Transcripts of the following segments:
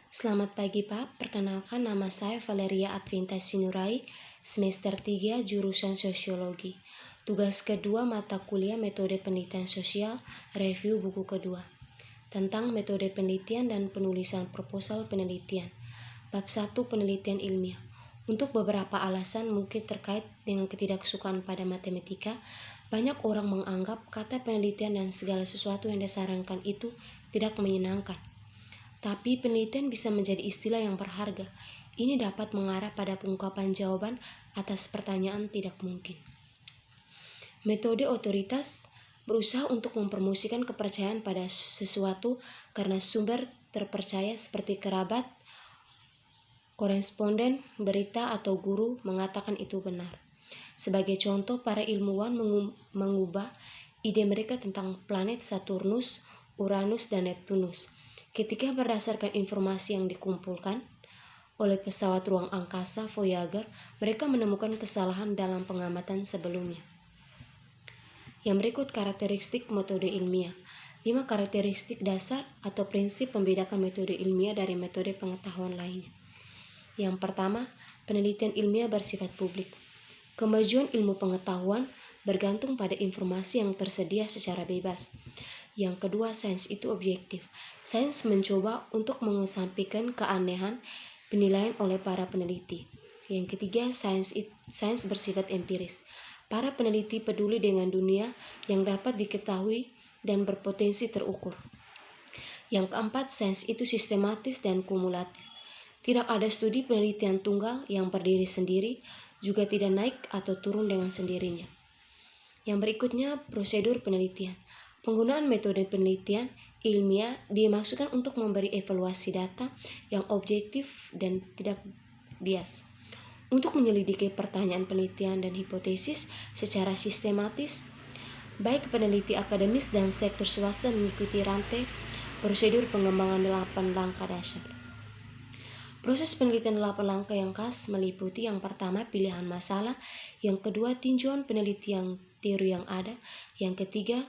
Selamat pagi Pak, perkenalkan nama saya Valeria Advinta Sinurai, semester 3 jurusan Sosiologi. Tugas kedua mata kuliah Metode Penelitian Sosial, review buku kedua. Tentang metode penelitian dan penulisan proposal penelitian. Bab 1 penelitian ilmiah. Untuk beberapa alasan mungkin terkait dengan ketidaksukaan pada matematika, banyak orang menganggap kata penelitian dan segala sesuatu yang disarankan itu tidak menyenangkan. Tapi penelitian bisa menjadi istilah yang berharga. Ini dapat mengarah pada pengungkapan jawaban atas pertanyaan tidak mungkin. Metode otoritas berusaha untuk mempromosikan kepercayaan pada sesuatu karena sumber terpercaya seperti kerabat, koresponden, berita, atau guru mengatakan itu benar. Sebagai contoh, para ilmuwan mengubah ide mereka tentang planet Saturnus, Uranus, dan Neptunus ketika berdasarkan informasi yang dikumpulkan oleh pesawat ruang angkasa Voyager, mereka menemukan kesalahan dalam pengamatan sebelumnya. Yang berikut karakteristik metode ilmiah. 5 karakteristik dasar atau prinsip membedakan metode ilmiah dari metode pengetahuan lainnya. Yang pertama, penelitian ilmiah bersifat publik. Kemajuan ilmu pengetahuan bergantung pada informasi yang tersedia secara bebas. Yang kedua, sains itu objektif. Sains mencoba untuk mengesampingkan keanehan penilaian oleh para peneliti. Yang ketiga, sains bersifat empiris. Para peneliti peduli dengan dunia yang dapat diketahui dan berpotensi terukur. Yang keempat, sains itu sistematis dan kumulatif. Tidak ada studi penelitian tunggal yang berdiri sendiri, juga tidak naik atau turun dengan sendirinya. Yang berikutnya, prosedur penelitian. Penggunaan metode penelitian ilmiah dimaksudkan untuk memberi evaluasi data yang objektif dan tidak bias. Untuk menyelidiki pertanyaan penelitian dan hipotesis secara sistematis, baik peneliti akademis dan sektor swasta mengikuti rantai prosedur pengembangan 8 langkah dasar. Proses penelitian 8 langkah yang khas meliputi yang pertama pilihan masalah, yang kedua tinjauan penelitian teori yang ada, yang ketiga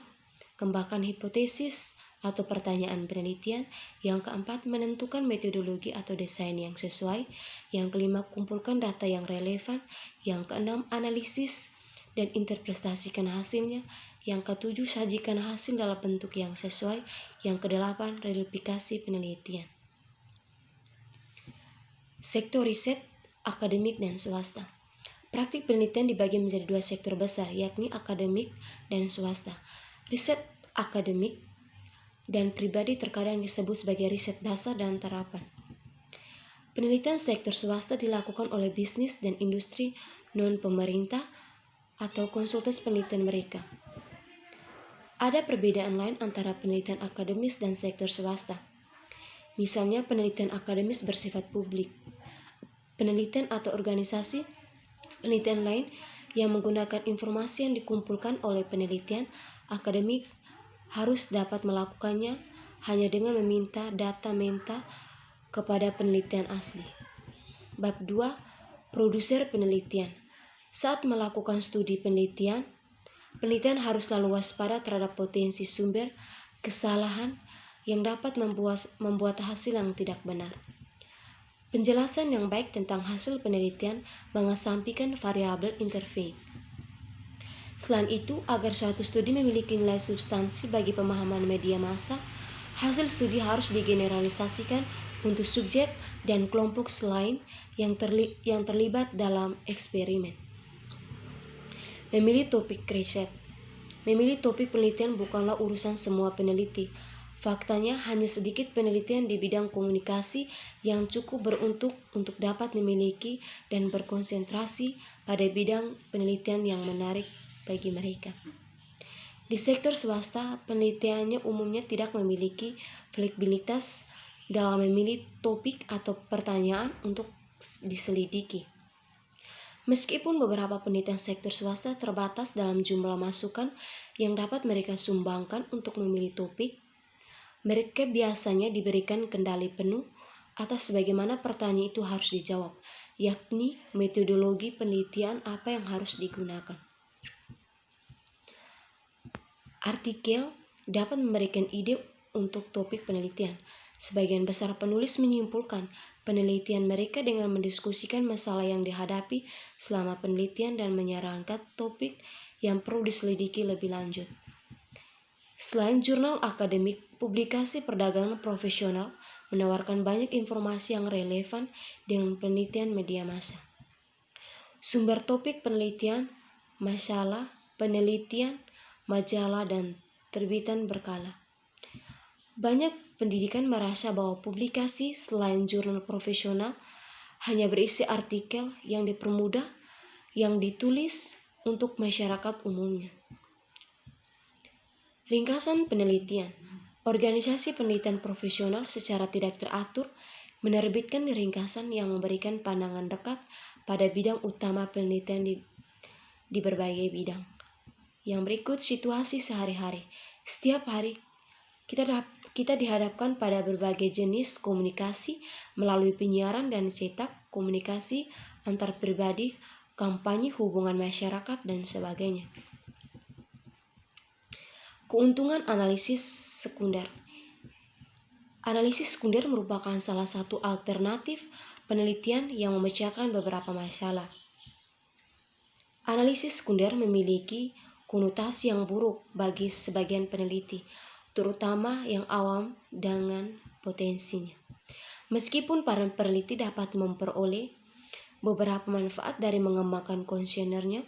kembangkan hipotesis atau pertanyaan penelitian, yang keempat menentukan metodologi atau desain yang sesuai, yang kelima kumpulkan data yang relevan, yang keenam analisis dan interpretasikan hasilnya, yang ketujuh sajikan hasil dalam bentuk yang sesuai, yang kedelapan verifikasi penelitian. Sektor riset, akademik, dan swasta. Praktik penelitian dibagi menjadi 2 sektor besar, yakni akademik dan swasta. Riset akademik dan pribadi terkadang disebut sebagai riset dasar dan terapan. Penelitian sektor swasta dilakukan oleh bisnis dan industri non-pemerintah atau konsultan penelitian mereka. Ada perbedaan lain antara penelitian akademis dan sektor swasta. Misalnya penelitian akademis bersifat publik. Penelitian atau organisasi penelitian lain yang menggunakan informasi yang dikumpulkan oleh penelitian akademik harus dapat melakukannya hanya dengan meminta data menta kepada penelitian asli. Bab 2. Produser penelitian. Saat melakukan studi penelitian harus selalu waspada terhadap potensi sumber kesalahan yang dapat membuat hasil yang tidak benar. Penjelasan yang baik tentang hasil penelitian mengesampingkan variabel intervening. Selain itu, agar suatu studi memiliki nilai substansi bagi pemahaman media massa, hasil studi harus digeneralisasikan untuk subjek dan kelompok selain yang terlibat dalam eksperimen. Memilih topik riset. Memilih topik penelitian bukanlah urusan semua peneliti. Faktanya, hanya sedikit penelitian di bidang komunikasi yang cukup beruntung untuk dapat memiliki dan berkonsentrasi pada bidang penelitian yang menarik bagi mereka. Di sektor swasta, penelitiannya umumnya tidak memiliki fleksibilitas dalam memilih topik atau pertanyaan untuk diselidiki. Meskipun beberapa penelitian sektor swasta terbatas dalam jumlah masukan yang dapat mereka sumbangkan untuk memilih topik, mereka biasanya diberikan kendali penuh atas bagaimana pertanyaan itu harus dijawab, yakni metodologi penelitian apa yang harus digunakan. Artikel dapat memberikan ide untuk topik penelitian. Sebagian besar penulis menyimpulkan penelitian mereka dengan mendiskusikan masalah yang dihadapi selama penelitian dan menyarankan topik yang perlu diselidiki lebih lanjut. Selain jurnal akademik, publikasi perdagangan profesional menawarkan banyak informasi yang relevan dengan penelitian media massa. Sumber topik penelitian, masalah, penelitian, majalah, dan terbitan berkala. Banyak pendidikan merasa bahwa publikasi selain jurnal profesional hanya berisi artikel yang dipermudah, yang ditulis untuk masyarakat umumnya. Ringkasan penelitian. Organisasi penelitian profesional secara tidak teratur menerbitkan ringkasan yang memberikan pandangan dekat pada bidang utama penelitian di berbagai bidang. Yang berikut situasi sehari-hari. Setiap hari kita dihadapkan pada berbagai jenis komunikasi melalui penyiaran dan cetak, komunikasi antar pribadi, kampanye, hubungan masyarakat, dan sebagainya. Keuntungan analisis sekunder. Analisis sekunder merupakan salah satu alternatif penelitian yang memecahkan beberapa masalah. Analisis sekunder memiliki konotasi yang buruk bagi sebagian peneliti, terutama yang awam dengan potensinya. Meskipun para peneliti dapat memperoleh beberapa manfaat dari mengembangkan kuesionernya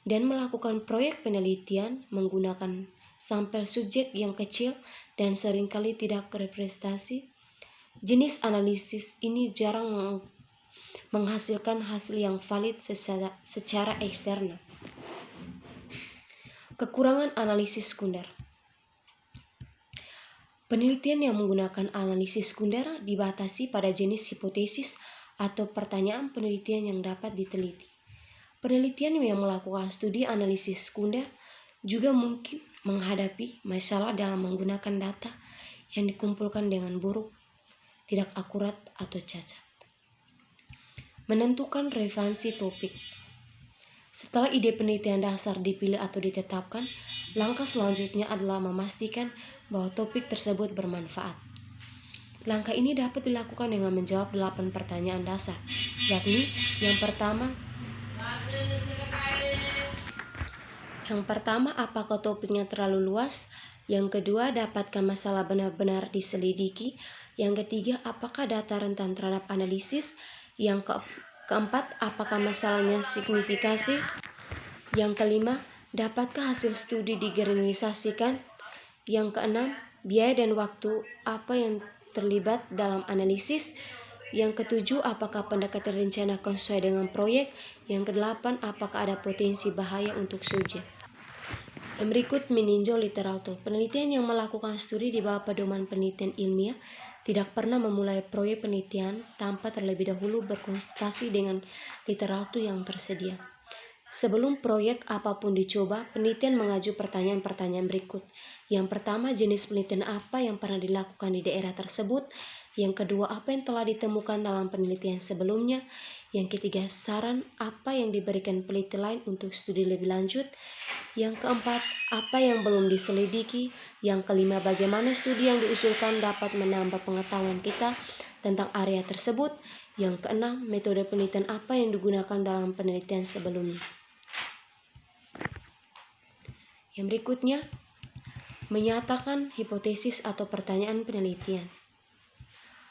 dan melakukan proyek penelitian menggunakan sampel subjek yang kecil dan seringkali tidak representasi, jenis analisis ini jarang menghasilkan hasil yang valid secara eksternal. Kekurangan analisis sekunder. Penelitian yang menggunakan analisis sekunder dibatasi pada jenis hipotesis atau pertanyaan penelitian yang dapat diteliti. Penelitian yang melakukan studi analisis sekunder juga mungkin menghadapi masalah dalam menggunakan data yang dikumpulkan dengan buruk, tidak akurat, atau cacat. Menentukan relevansi topik. Setelah ide penelitian dasar dipilih atau ditetapkan, langkah selanjutnya adalah memastikan bahwa topik tersebut bermanfaat. Langkah ini dapat dilakukan dengan menjawab 8 pertanyaan dasar, yakni yang pertama, apakah topiknya terlalu luas? Yang kedua, dapatkah masalah benar-benar diselidiki? Yang ketiga, apakah data rentan terhadap analisis? Yang keempat, apakah masalahnya signifikasi? Yang kelima, dapatkah hasil studi digeneralisasikan? Yang keenam, biaya dan waktu apa yang terlibat dalam analisis? Yang ketujuh, apakah pendekatan direncanakan sesuai dengan proyek? Yang kedelapan, apakah ada potensi bahaya untuk subjek? Yang berikut meninjau literatur. Penelitian yang melakukan studi di bawah pedoman penelitian ilmiah tidak pernah memulai proyek penelitian tanpa terlebih dahulu berkonsultasi dengan literatur yang tersedia. Sebelum proyek apapun dicoba, penelitian mengajukan pertanyaan-pertanyaan berikut. Yang pertama, jenis penelitian apa yang pernah dilakukan di daerah tersebut? Yang kedua, apa yang telah ditemukan dalam penelitian sebelumnya? Yang ketiga, saran apa yang diberikan peneliti lain untuk studi lebih lanjut? Yang keempat, apa yang belum diselidiki? Yang kelima, bagaimana studi yang diusulkan dapat menambah pengetahuan kita tentang area tersebut? Yang keenam, metode penelitian apa yang digunakan dalam penelitian sebelumnya? Yang berikutnya, menyatakan hipotesis atau pertanyaan penelitian.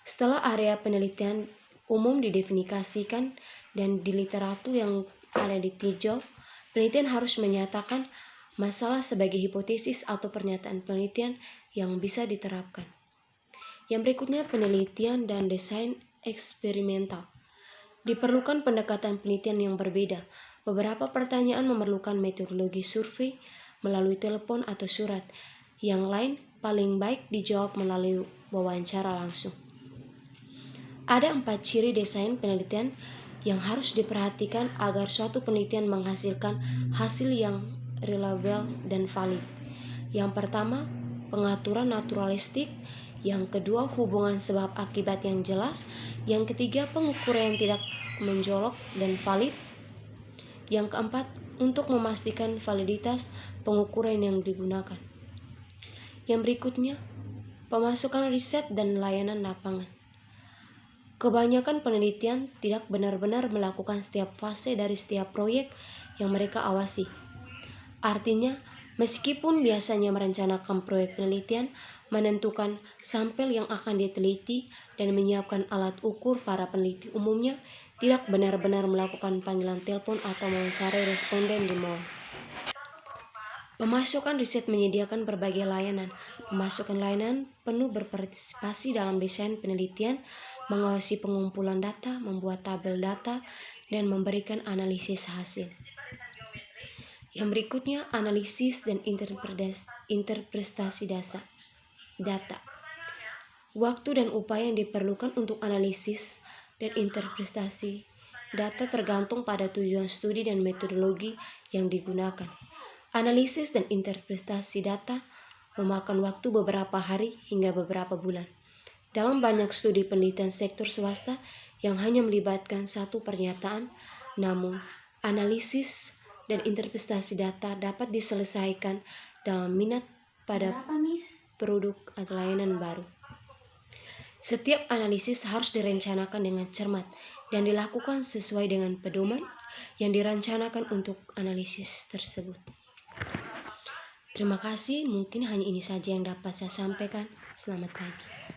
Setelah area penelitian umum didefinisikan dan di literatur yang ada ditinjau, penelitian harus menyatakan masalah sebagai hipotesis atau pernyataan penelitian yang bisa diterapkan. Yang berikutnya, penelitian dan desain eksperimental. Diperlukan pendekatan penelitian yang berbeda. Beberapa pertanyaan memerlukan metodologi survei melalui telepon atau surat. Yang lain paling baik dijawab melalui wawancara langsung. Ada 4 ciri desain penelitian yang harus diperhatikan agar suatu penelitian menghasilkan hasil yang reliable dan valid. Yang pertama, pengaturan naturalistik. Yang kedua, hubungan sebab akibat yang jelas. Yang ketiga, pengukuran yang tidak menjolok dan valid. Yang keempat, untuk memastikan validitas pengukuran yang digunakan. Yang berikutnya, Pemasukan riset dan layanan lapangan. Kebanyakan penelitian tidak benar-benar melakukan setiap fase dari setiap proyek yang mereka awasi. Artinya, meskipun biasanya merencanakan proyek penelitian, menentukan sampel yang akan diteliti, dan menyiapkan alat ukur, para peneliti umumnya tidak benar-benar melakukan panggilan telepon atau mewawancarai responden di mall. Pemasukan riset menyediakan berbagai layanan. Pemasukan layanan penuh berpartisipasi dalam desain penelitian, mengawasi pengumpulan data, membuat tabel data, dan memberikan analisis hasil. Yang berikutnya, analisis dan interpretasi data. Waktu dan upaya yang diperlukan untuk analisis dan interpretasi data tergantung pada tujuan studi dan metodologi yang digunakan. Analisis dan interpretasi data memakan waktu beberapa hari hingga beberapa bulan. Dalam banyak studi penelitian sektor swasta yang hanya melibatkan satu pernyataan, namun analisis dan interpretasi data dapat diselesaikan dalam minat pada produk atau layanan baru. Setiap analisis harus direncanakan dengan cermat dan dilakukan sesuai dengan pedoman yang direncanakan untuk analisis tersebut. Terima kasih, mungkin hanya ini saja yang dapat saya sampaikan. Selamat pagi.